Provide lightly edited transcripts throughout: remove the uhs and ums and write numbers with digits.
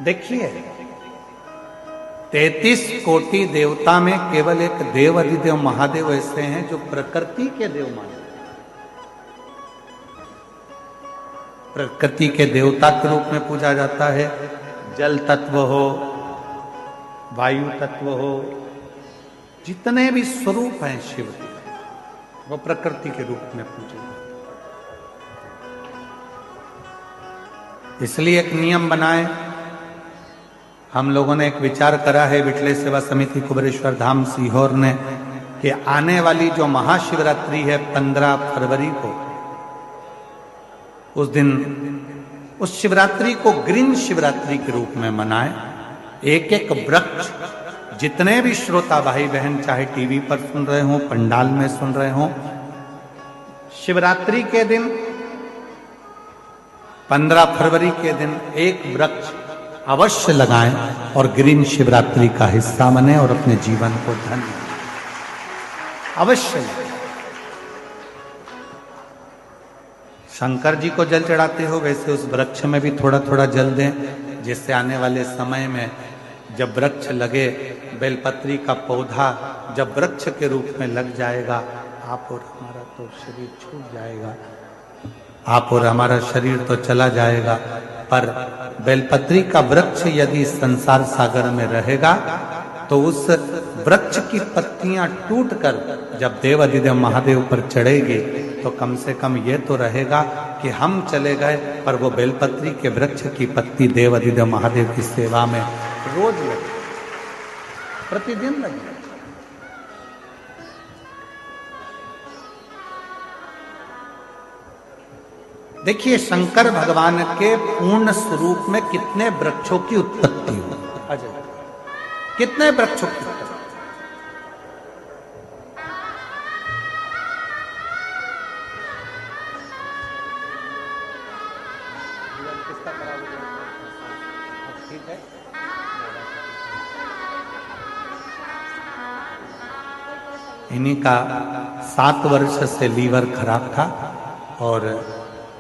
देखिए 33 कोटि देवता में केवल एक देव अधिदेव महादेव ऐसे हैं जो प्रकृति के देव माने। प्रकृति के देवता के रूप में पूजा जाता है। जल तत्व हो, वायु तत्व हो, जितने भी स्वरूप हैं शिव के, वो प्रकृति के रूप में पूजे जाते हैं। इसलिए एक नियम बनाए, हम लोगों ने एक विचार करा है विठले सेवा समिति कुबेरेश्वर धाम सीहोर ने, कि आने वाली जो महाशिवरात्रि है 15 फरवरी को, उस दिन उस शिवरात्रि को ग्रीन शिवरात्रि के रूप में मनाएं। एक एक वृक्ष, जितने भी श्रोता भाई बहन चाहे टीवी पर सुन रहे हो, पंडाल में सुन रहे हो, शिवरात्रि के दिन 15 फरवरी के दिन एक वृक्ष अवश्य लगाएं और ग्रीन शिवरात्रि का हिस्सा बने और अपने जीवन को धन्य अवश्य लगाएं। शंकर जी को जल चढ़ाते हो, वैसे उस वृक्ष में भी थोड़ा थोड़ा जल दें, जिससे आने वाले समय में जब वृक्ष लगे, बेलपत्री का पौधा जब वृक्ष के रूप में लग जाएगा, आप और हमारा तो शरीर छूट जाएगा, आप और हमारा शरीर तो चला जाएगा, पर बेलपत्री का वृक्ष यदि संसार सागर में रहेगा तो उस वृक्ष की पत्तियां टूटकर जब देव अधिदेव महादेव पर चढ़ेगी तो कम से कम ये तो रहेगा कि हम चले गए, पर वो बेलपत्री के वृक्ष की पत्ती देव अधिदेव महादेव की सेवा में रोज लगे, प्रतिदिन लगे। देखिए शंकर भगवान के पूर्ण स्वरूप में कितने वृक्षों की उत्पत्ति हुई, अजय कितने वृक्षों की उत्पत्ति। ठीक है, इन्हीं का 7 वर्ष से लीवर खराब था और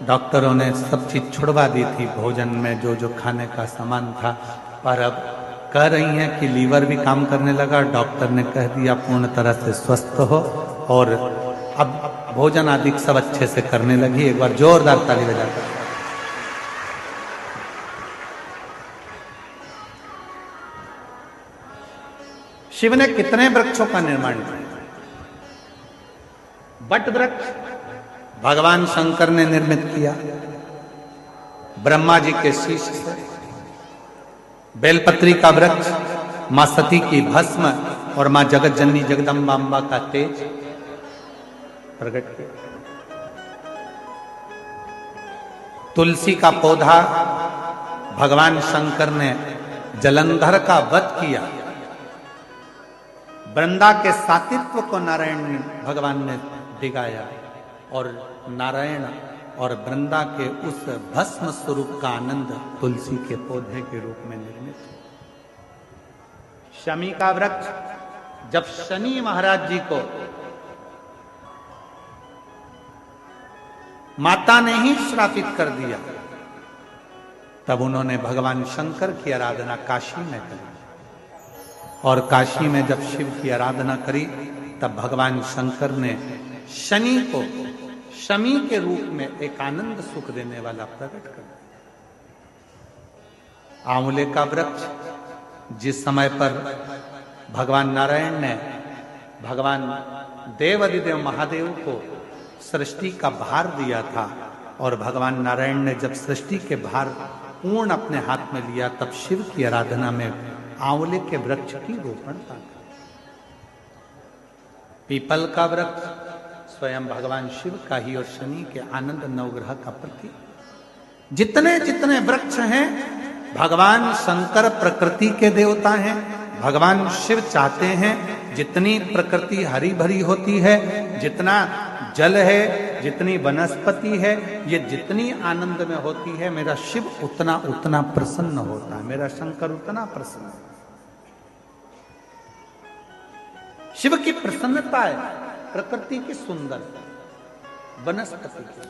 डॉक्टरों ने सब चीज छुड़वा दी थी, भोजन में जो जो खाने का सामान था, पर अब कह रही हैं कि लीवर भी काम करने लगा। डॉक्टर ने कह दिया पूर्ण तरह से स्वस्थ हो और अब भोजन आदि सब अच्छे से करने लगी। एक बार जोरदार ताली बजाकर। शिव ने कितने वृक्षों का निर्माण किया। बट वृक्ष भगवान शंकर ने निर्मित किया ब्रह्मा जी के शीश से। बेलपत्री का वृक्ष मां सती की भस्म और मां जगत जननी जगदम्बा अम्बा का तेज प्रकट किया। तुलसी का पौधा भगवान शंकर ने जलंधर का वध किया। वृंदा के सातित्व को नारायण भगवान ने दिखाया और नारायण और वृंदा के उस भस्म स्वरूप का आनंद तुलसी के पौधे के रूप में निर्मित है। शमी का वृक्ष, जब शनि महाराज जी को माता ने ही श्रापित कर दिया, तब उन्होंने भगवान शंकर की आराधना काशी में करी और काशी में जब शिव की आराधना करी तब भगवान शंकर ने शनि को शमी के रूप में एक आनंद सुख देने वाला प्रकट कर दिया। आंवले का वृक्ष, जिस समय पर भगवान नारायण ने भगवान देव अधिदेव महादेव को सृष्टि का भार दिया था और भगवान नारायण ने जब सृष्टि के भार पूर्ण अपने हाथ में लिया, तब शिव की आराधना में आंवले के वृक्ष की रोपण था। पीपल का वृक्ष स्वयं भगवान शिव का ही और शनि के आनंद नवग्रह का प्रतीक। जितने जितने वृक्ष हैं, भगवान शंकर प्रकृति के देवता हैं। भगवान शिव चाहते हैं जितनी प्रकृति हरी भरी होती है, जितना जल है, जितनी वनस्पति है, ये जितनी आनंद में होती है, मेरा शिव उतना उतना प्रसन्न होता है, मेरा शंकर उतना प्रसन्न है। शिव की प्रसन्नता है प्रकृति की सुंदर वनस्पति की।